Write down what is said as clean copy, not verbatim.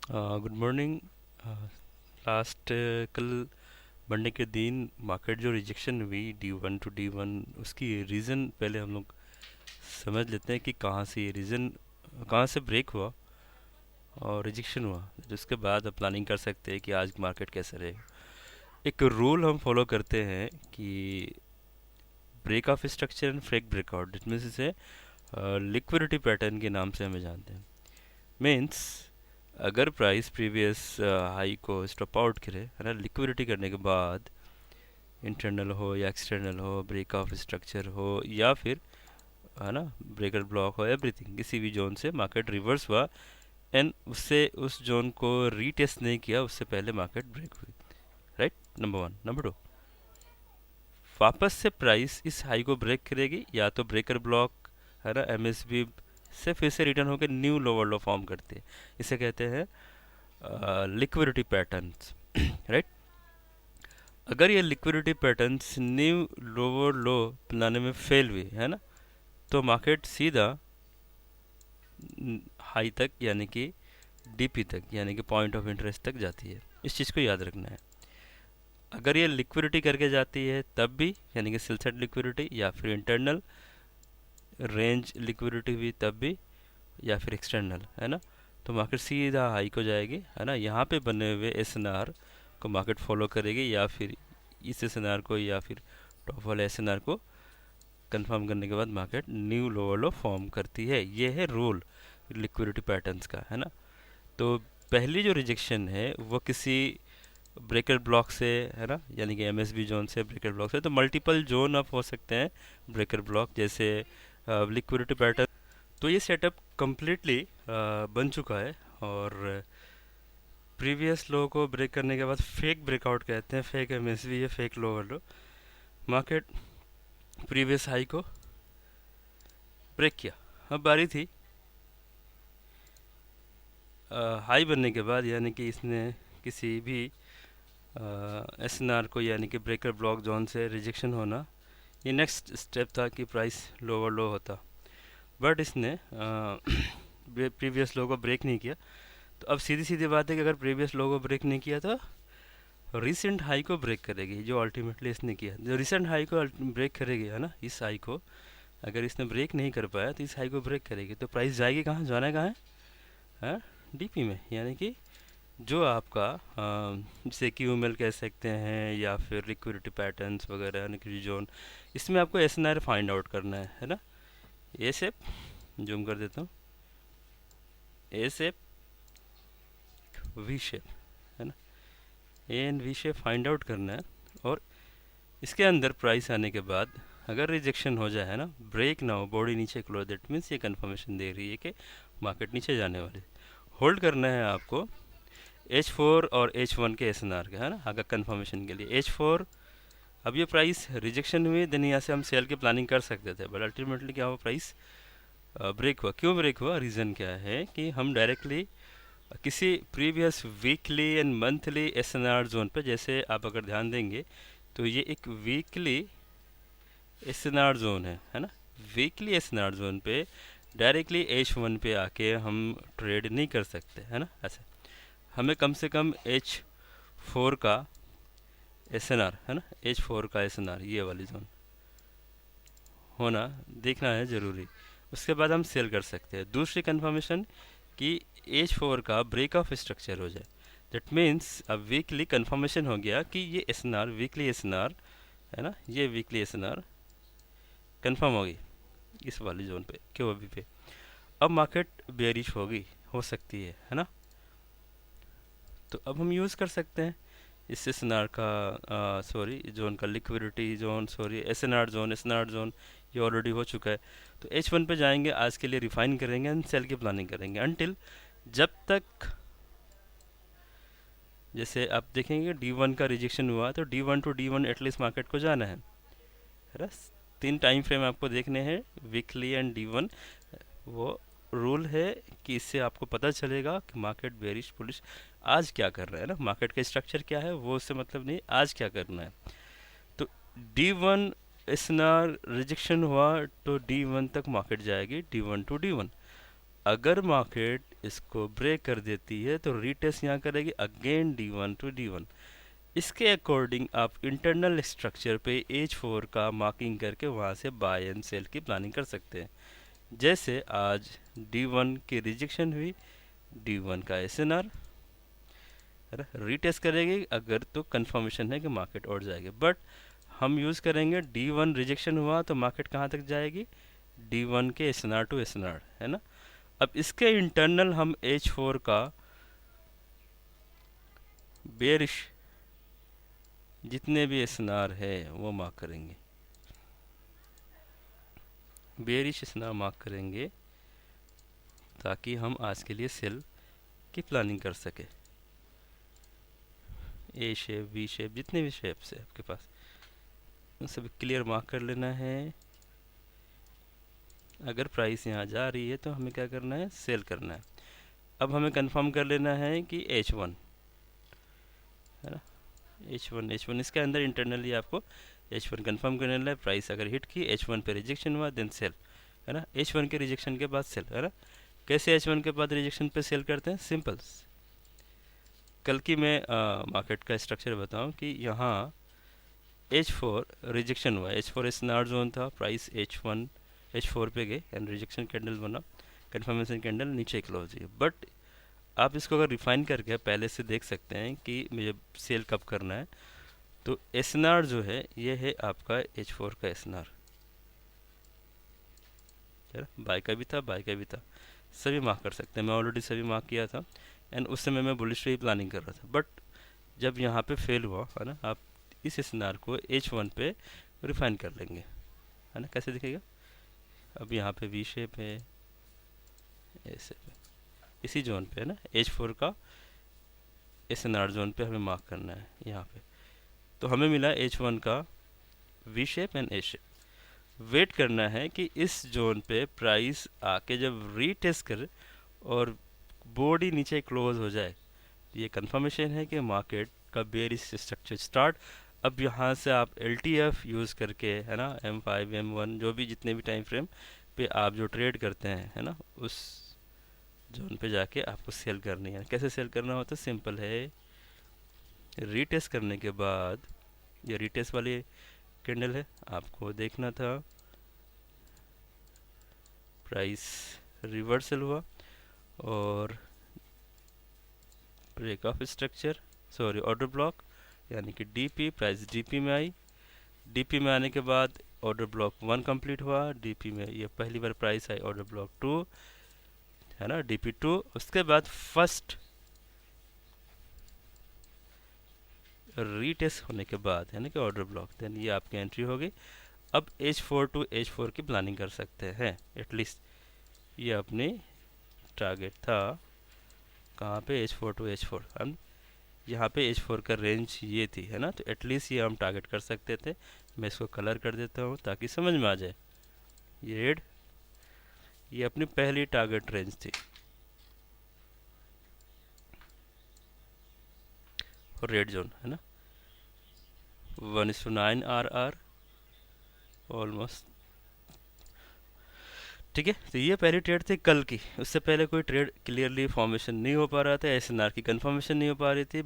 Good morning. Last कल Monday के दिन मार्केट जो रिजेक्शन हुई D1 to D1, उसकी रीज़न पहले हम लोग समझ लेते हैं कि कहाँ से ये रीज़न, कहाँ से ब्रेक हुआ और रिजेक्शन हुआ। तो उसके बाद आप प्लानिंग कर सकते हैं कि आज मार्केट कैसे रहेगा। एक रूल हम फॉलो करते हैं कि break of structure and fake breakout, it means इसे लिक्विडिटी पैटर्न के नाम से हमें जानते हैं। मीन्स अगर प्राइस प्रीवियस हाई को स्टॉप आउट करे, है ना, लिक्विडिटी करने के बाद, इंटरनल हो या एक्सटर्नल हो, ब्रेक ऑफ स्ट्रक्चर हो या फिर, है ना, ब्रेकर ब्लॉक हो, एवरीथिंग, किसी भी जोन से मार्केट रिवर्स हुआ एंड उससे उस जोन को रीटेस्ट नहीं किया, उससे पहले मार्केट ब्रेक हुई। Right, number one. Number two, वापस से प्राइस इस हाई को ब्रेक करेगी या तो ब्रेकर ब्लॉक, है ना, एमएसबी से फिर से रिटर्न होकर न्यू लोअर लो फॉर्म करती है। इसे कहते हैं लिक्विडिटी पैटर्न्स। राइट। अगर ये लिक्विडिटी पैटर्न्स न्यू लोअर लो बनाने में फेल हुई, है ना, तो मार्केट सीधा हाई तक यानी कि डीपी तक यानी कि पॉइंट ऑफ इंटरेस्ट तक जाती है। इस चीज़ को याद रखना है। अगर ये लिक्विडिटी करके जाती है तब भी, यानी कि सेल साइड लिक्विडिटी या फिर इंटरनल रेंज लिक्विडिटी भी तब भी, या फिर एक्सटर्नल, है ना, तो मार्केट सीधा हाई को जाएगी, है ना। यहाँ पे बने हुए एसएनआर को मार्केट फॉलो करेगी या फिर इस एसएनआर को या फिर टॉप वाले एसएनआर को कंफर्म करने के बाद मार्केट न्यू लोअर लो फॉर्म करती है। ये है रूल लिक्विडिटी पैटर्न्स का, है ना। तो पहली जो रिजेक्शन है वो किसी ब्रेकर ब्लॉक से, है ना, यानी कि एमएसबी जोन से, ब्रेकर ब्लॉक से, तो मल्टीपल जोन अप हो सकते हैं ब्रेकर ब्लॉक जैसे लिक्विडिटी पैटर्न। तो ये सेटअप कम्प्लीटली बन चुका है और प्रीवियस लो को ब्रेक करने के बाद फेक ब्रेकआउट कहते हैं, फेक एमएसबी या फेक लोअर लो। मार्केट प्रीवियस हाई को ब्रेक किया। अब बारी थी हाई बनने के बाद, यानी कि इसने किसी भी एसएनआर को, यानी कि ब्रेकर ब्लॉक जोन से रिजेक्शन होना, ये नेक्स्ट स्टेप था कि प्राइस लोअर लो होता। बट इसने प्रीवियस लो को ब्रेक नहीं किया। तो अब सीधी सीधी बात है कि अगर प्रीवियस लो को ब्रेक नहीं किया तो रिसेंट हाई को ब्रेक करेगी, जो अल्टीमेटली इसने किया। जो रिसेंट हाई को ब्रेक करेगी, है ना, इस हाई को अगर इसने ब्रेक नहीं कर पाया तो इस हाई को ब्रेक करेगी, तो प्राइस जाएगी कहाँ, जाना कहाँ है, डीपी में, यानी कि जो आपका जैसे क्यूएमएल कह सकते हैं या फिर लिक्विडिटी पैटर्न्स वगैरह, यानी कि जोन, इसमें आपको एसएनआर फाइंड आउट करना है ना। ए शेप, जूम कर देता हूँ, ए शेप, वी शेप, है ना, A and V shape find out करना है। और इसके अंदर प्राइस आने के बाद अगर रिजेक्शन हो जाए, है ना, ब्रेक ना हो, बॉडी नीचे क्लोज, दैट मीन्स ये कंफर्मेशन दे रही है कि मार्केट नीचे जाने वाली। होल्ड करना है आपको H4 और H1 के एसएनआर के, है ना, अगर कंफर्मेशन के लिए H4। अब ये प्राइस रिजेक्शन हुई, देन यहाँ से हम सेल की प्लानिंग कर सकते थे, बट अल्टीमेटली क्या हुआ, प्राइस ब्रेक हुआ। क्यों ब्रेक हुआ, रीज़न क्या है कि हम डायरेक्टली किसी previous weekly and monthly SNR zone पे, जैसे आप अगर ध्यान देंगे तो ये एक वीकली एसएनआर जोन है ना। वीकली एसएनआर जोन पे डायरेक्टली H1 पे आके हम ट्रेड नहीं कर सकते, है ना। ऐसे हमें कम से कम H4 का एसएनआर, है ना, H4 का एसएनआर, ये वाली जोन होना देखना है ज़रूरी। उसके बाद हम सेल कर सकते हैं। दूसरी कंफर्मेशन कि H4 का ब्रेक ऑफ स्ट्रक्चर हो जाए, दैट मीन्स अब वीकली कंफर्मेशन हो गया कि ये एसएनआर, वीकली एसएनआर, है ना, ये वीकली एसएनआर कंफर्म होगी इस वाली जोन पे, क्यों अभी पे। अब मार्केट बेरिश होगी, हो सकती है ना। तो अब हम यूज़ कर सकते हैं इस एसएनआर का, सॉरी जोन का, liquidity zone, sorry SNR zone, SNR zone ये ऑलरेडी हो चुका है। तो H1 पे जाएंगे, आज के लिए रिफाइन करेंगे एंड सेल की प्लानिंग करेंगे अनटिल, जब तक, जैसे आप देखेंगे D1 का रिजेक्शन हुआ तो D1 to D1 at least market को जाना है ना। तीन टाइम फ्रेम आपको देखने हैं, वीकली एंड D1। वो रूल है कि इससे आपको पता चलेगा कि मार्केट बेरिश बुलिश आज क्या कर रहा है ना, मार्केट का स्ट्रक्चर क्या है वो उससे मतलब नहीं, आज क्या करना है। तो D1 एसएनआर रिजेक्शन हुआ तो D1 तक मार्केट जाएगी, D1 to D1। अगर मार्केट इसको ब्रेक कर देती है तो रीटेस्ट यहाँ करेगी अगेन D1 टू D1। इसके अकॉर्डिंग आप इंटरनल स्ट्रक्चर पे H4 का मार्किंग करके वहाँ से बाय एंड सेल की प्लानिंग कर सकते हैं। जैसे आज D1 की रिजेक्शन हुई, D1 का SNR है ना, रीटेस्ट करेगी अगर तो कंफर्मेशन है कि मार्केट और जाएगी। बट हम यूज़ करेंगे D1 रिजेक्शन हुआ तो मार्केट कहाँ तक जाएगी, D1 के SNR टू SNR, है ना। अब इसके इंटरनल हम H4 का बेरिश जितने भी SNR है वो मार्क करेंगे, बेरिश SNR मार्क करेंगे ताकि हम आज के लिए सेल की प्लानिंग कर सके। ए शेप, वी शेप, जितने भी शेप्स है आपके पास उन सभी क्लियर मार्क कर लेना है। अगर प्राइस यहाँ जा रही है तो हमें क्या करना है, सेल करना है। अब हमें कंफर्म कर लेना है कि H1 है ना, H1 इसके अंदर इंटरनली आपको H1 कंफर्म करने है। प्राइस अगर हिट की, H1 पे रिजेक्शन हुआ, देन सेल, है ना। H1 के रिजेक्शन के बाद सेल, है ना। कैसे H1 के बाद रिजेक्शन पे सेल करते हैं, सिंपल। कल की मैं मार्केट का स्ट्रक्चर बताऊं कि यहाँ H4 रिजेक्शन हुआ, H4 SNR जोन था, प्राइस H4 पे गए एंड रिजेक्शन कैंडल बना, कंफर्मेशन कैंडल नीचे क्लोज हुई। बट आप इसको अगर रिफाइन करके पहले से देख सकते हैं कि मुझे सेल कब करना है, तो SNR जो है ये है आपका H4 का SNR, बाय का भी था, बाय का भी था, सभी मार्क कर सकते हैं। मैं ऑलरेडी सभी मार्क किया था एंड उस समय मैं बुलिश ट्रेड प्लानिंग कर रहा था। बट जब यहाँ पे फेल हुआ, है ना, आप इस SNR को H1 पे रिफाइन कर लेंगे, है ना। कैसे दिखेगा, अब यहाँ पे वी शेप है, ऐसे पे इसी जोन पे, है ना, H4 का SNR जोन पे हमें मार्क करना है यहाँ पे। तो हमें मिला H1 का V shape and A shape. Wait करना है कि इस जोन पे प्राइस आके जब रीटेस्ट करे और बॉडी नीचे क्लोज हो जाए, ये कंफर्मेशन है कि मार्केट का बेयरिश स्ट्रक्चर स्टार्ट। अब यहाँ से आप LTF यूज़ करके, है ना, M5 M1 जो भी जितने भी टाइम फ्रेम पे आप जो ट्रेड करते हैं, है ना, उस जोन पे जाके आपको सेल करनी है। कैसे सेल करना होता है, सिंपल है। रीटेस्ट करने के बाद, ये रीटेस्ट वाली कैंडल है, आपको देखना था प्राइस रिवर्सल हुआ और break of structure, sorry order block, यानी कि DP, प्राइस DP में आई। DP में आने के बाद ऑर्डर ब्लॉक 1 कंप्लीट हुआ, DP में ये पहली बार प्राइस आई ऑर्डर ब्लॉक 2, है ना, DP2। उसके बाद फर्स्ट रीटेस्ट होने के बाद, है ना, कि ऑर्डर ब्लॉक, देन ये आपकी एंट्री होगी। अब H4 टू H4 की प्लानिंग कर सकते हैं एटलीस्ट। ये अपनी टारगेट था कहाँ पे, H4 टू H4। हम यहाँ पे H4 का रेंज ये थी, है ना, तो एटलीस्ट ये हम टारगेट कर सकते थे। मैं इसको कलर कर देता हूँ ताकि समझ में आ जाए। ये रेड, ये अपनी पहली टारगेट रेंज थी और रेड जोन, है ना, 1:9 RR ऑलमोस्ट, ठीक है। तो ये पहली ट्रेड थी कल की। उससे पहले कोई ट्रेड क्लियरली फॉर्मेशन नहीं हो पा रहा था, SNR की कंफर्मेशन नहीं हो पा रही थी।